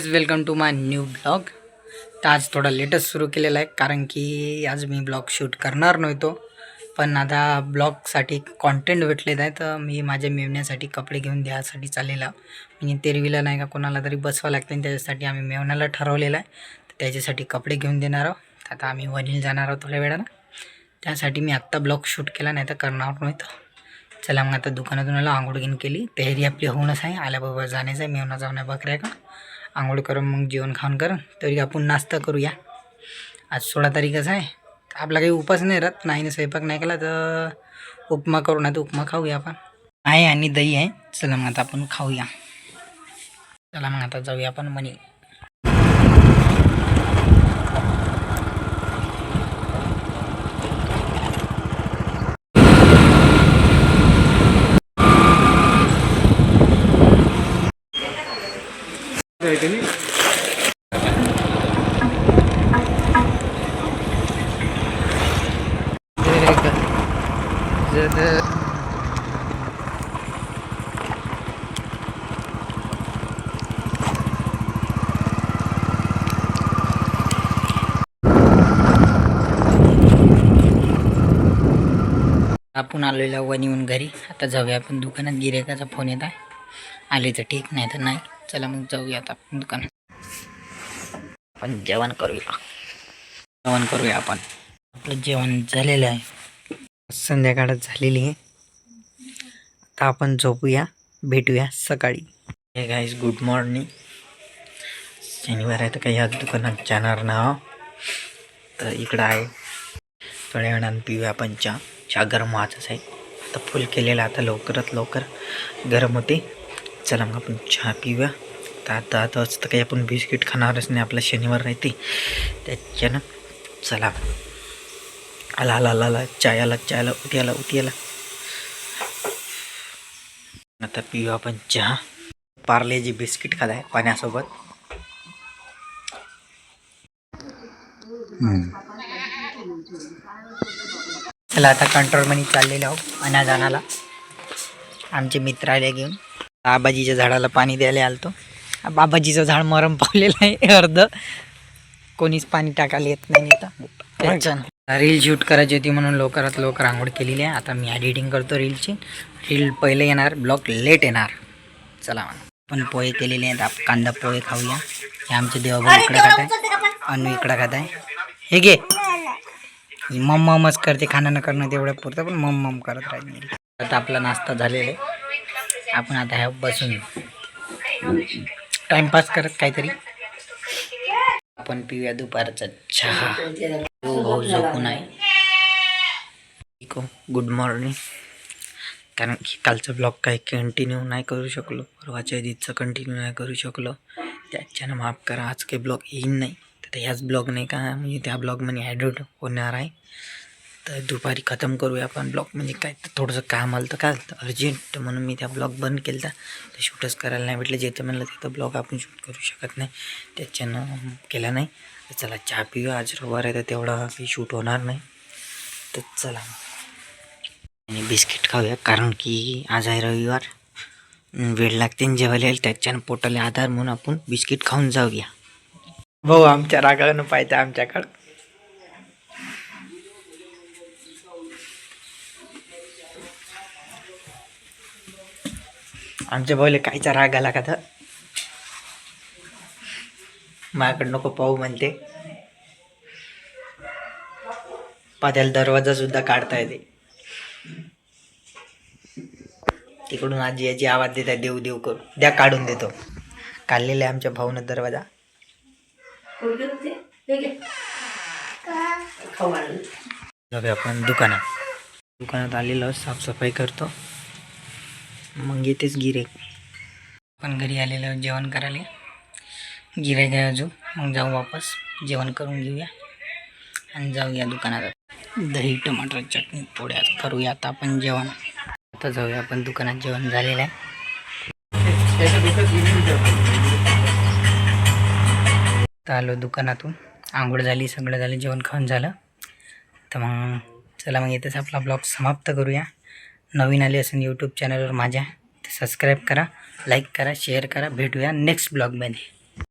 Welcome to my new blog. तर आज थोडा लेटेस्ट सुरू केलेला आहे कारण की आज मी ब्लॉग शूट करणार नव्हतो, पण आता ब्लॉगसाठी कॉन्टेंट भेटलेत आहे. तर मी माझ्या मेवण्यासाठी कपडे घेऊन द्यासाठी चाललेला. म्हणजे तेरवीला नाही का कोणाला तरी बसवा लागते आणि त्याच्यासाठी आम्ही मेवण्याला ठरवलेलं आहे. तर त्याच्यासाठी कपडे घेऊन देणार आहोत. आता आम्ही वनील जाणार आहोत थोड्या वेळानं. त्यासाठी मी आत्ता ब्लॉग शूट केला, नाही तर करणार नव्हतं. चला मग आता दुकानातून आला, आंघोळ घेऊन केली, तयारी आपली होऊनच आहे. आल्याबरोबर जाण्याचं आहे, मेवना जाऊन आहे बकऱ्या का आंघोळ करून मग जेवण खाऊन करून तरी आपण नाश्ता करूया. आज 16 तारीखच आहे, तर आपला काही उपास नाही राहत. नाही स्वयंपाक नाही केला तर उपमा करू, नाही तर उपमा खाऊया आपण. आहे आणि दही आहे. चला मग आता आपण खाऊया. चला मग आता जाऊया आपण मनी. आपण आलेलो वनीहून घरी. आता जाऊया आपण दुकानात. गिऱ्हाईकाचा फोन येत आहे, आले तर ठीक, नाही तर नाही. चला मग जाऊया आता आपण दुकानात. आपण जेवण करूया आपण. आपलं जेवण झालेलं आहे, संध्याकाळच झालेली आहे. आता आपण झोपूया, भेटूया सकाळी. हे गाईज गुड मॉर्निंग. शनिवार आहे तर काही आज दुकानात जाणार ना. तर इकडं आहे, थोड्या वेळानं पिऊया आपण चहा गरम व्हायचाच आहे. आता फुल केलेला, आता लवकरात लवकर गरम होते. चला मग आपण चहा पिऊया. तर आता तर काही आपण बिस्किट खाणारच नाही, आपला शनिवार राहते त्याच्यानं. चला आला चायाला उठयाला. आता पिऊ आपण चहा. पार्लेजी बिस्किट खात आहे पाण्यासोबत. चला आता कंट्रोल मनी चाललेलो आहो अनाजानाला. आमचे मित्र आले घेऊन. आबाजीच्या झाडाला पाणी द्यायला आलतो. बाबाजीचं झाड मरम पावलेलं आहे अर्ध, कोणीच पाणी टाकायला येत नाही आता. रील शूट करायची होती म्हणून लवकरात लवकर आंघोळ केलेली आहे. आता मी एडिटिंग करतो रीलची. रील पहिले येणार, ब्लॉग लेट येणार. चला पण पोहे केलेले आहेत, कांदा पोहे खाऊया. हे आमचे देवाभाऊ इकडे खात आहे, अनु इकडं खात आहे. हे घे, मम्मच करते, खाणं न करणं तेवढं पुरतं, पण मम्म करत राहील. आता आपला नाश्ता झालेला आहे. आपण आता ह्या बसून टाइमपास करत काहीतरी आपण पिऊया दुपारचा चहा. भाऊ झोपून आहे. Good morning. कारण की कालचा ब्लॉग काही कंटिन्यू नाही करू शकलो, परवाच्या दिवसचं कंटिन्यू नाही करू शकलो, त्याच्यानं माफ करा. आज काही ब्लॉग येईन नाही, तर ह्याच ब्लॉग नाही का म्हणजे त्या ब्लॉगमध्ये ॲड होणार आहे. तर दुपारी ख़तम करूया आपण ब्लॉग. म्हणजे काय तर थोडंसं काम आलं तर काय अर्जंट, म्हणून मी त्या ब्लॉग बंद केला. तर शूटच करायला नाही भेटलं. जेथं म्हणलं तिथं ब्लॉग आपण शूट करू शकत नाही, त्याच्यानं केला नाही. तर चला चहा पिऊया. आज रविवार आहे तर तेवढा काही शूट होणार नाही. तर चला आणि बिस्किट खाऊया, कारण की आज आहे रविवार, वेळ लागते जेवायला. त्याच्यानं पोटाला आधार म्हणून आपण बिस्किट खाऊन जाऊया. भाऊ आमच्या रागानं पाहिजे आमच्याकडं. आमच्या भाऊला कायचा राग आला का तर माझ्याकडं नको पाहू म्हणते. पात्याला दरवाजा सुद्धा काढता येते. तिकडून आजी याची आवाज देत आहे, देव देव करू द्या, काढून देतो. काढलेला आहे आमच्या भाऊनं दरवाजा. आपण दुकानात आलेलो, साफसफाई करतो, मग येतेच गिऱ्हाईक. आपण घरी आलेलो जेवण करायला. गिऱ्हाईक आहे अजून, मग जाऊ वापस जेवण करून घेऊया आणि जाऊया दुकानात. दही टमाटर चटणी पोळ्या करूया आता आपण जेवण. आता जाऊया आपण दुकानात. जेवण झालेलं आहे. आलो दुकानातून, आंघोळ झाली, सगळं झालं, जेवण खाऊन झालं. तर मग चला मग इथेच आपला ब्लॉग समाप्त करूया. नवीन आले असेल यूट्यूब चॅनलवर माझ्या, तर सबस्क्राईब करा, लाईक करा, शेअर करा. भेटूया नेक्स्ट ब्लॉगमध्ये.